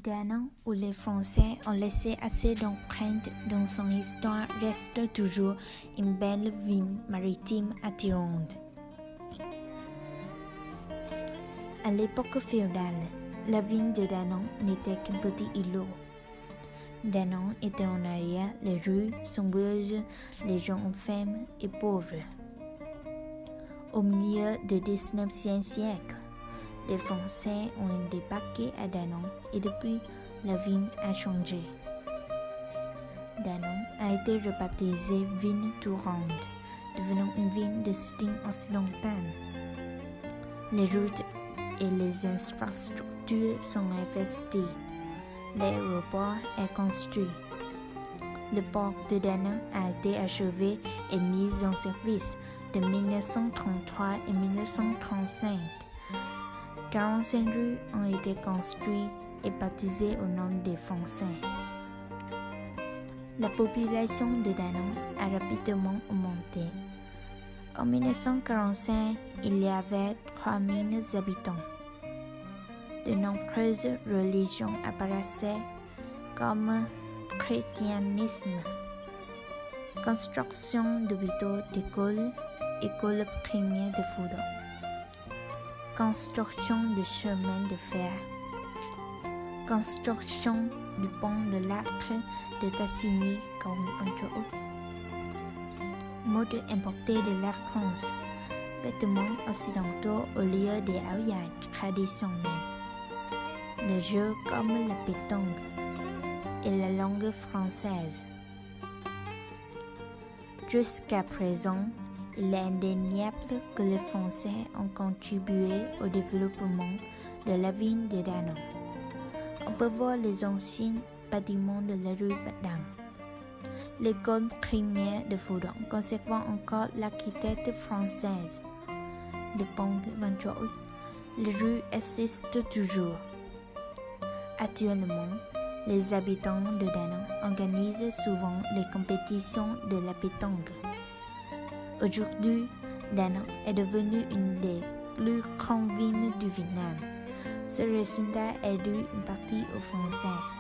Danang, où les Français ont laissé assez d'empreintes dans son histoire, reste toujours une belle ville maritime attirante. À l'époque féodale, la ville de Danang n'était qu'un petit îlot. Danang était en arrière, les rues sombres, les gens infâmes et pauvres. Au milieu du XIXe siècle, les Français ont débarqué à Danang et depuis, la ville a changé. Danang a été rebaptisée ville tourante, devenant une ville de style occidental. Les routes et les infrastructures sont investies. L'aéroport est construit. Le port de Danang a été achevé et mis en service de 1933 et 1935. 45 rues ont été construites et baptisées au nom des Français. La population de Danang a rapidement augmenté. En 1945, il y avait 3000 habitants. De nombreuses religions apparaissaient comme chrétianisme, construction d'hôpitaux, d'écoles, écoles primaires de Foudan, construction de chemins de fer, construction du pont de l'Arc de Tassigny comme entre autres. Mode importé de la France, vêtements occidentaux au lieu des habits traditionnels. Le jeu comme la pétanque et la langue française. Jusqu'à présent, il est indéniable que les Français ont contribué au développement de la ville de Danang. On peut voir les anciens bâtiments de la rue Padang, l'école primaire de Foudan conservant encore l'architecture française. Le pont de Vanchoy, les rues existent toujours. Actuellement, les habitants de Danang organisent souvent les compétitions de la pétanque. Aujourd'hui, Danang est devenue une des plus grandes villes du Vietnam. Ce résultat est dû en partie aux Français.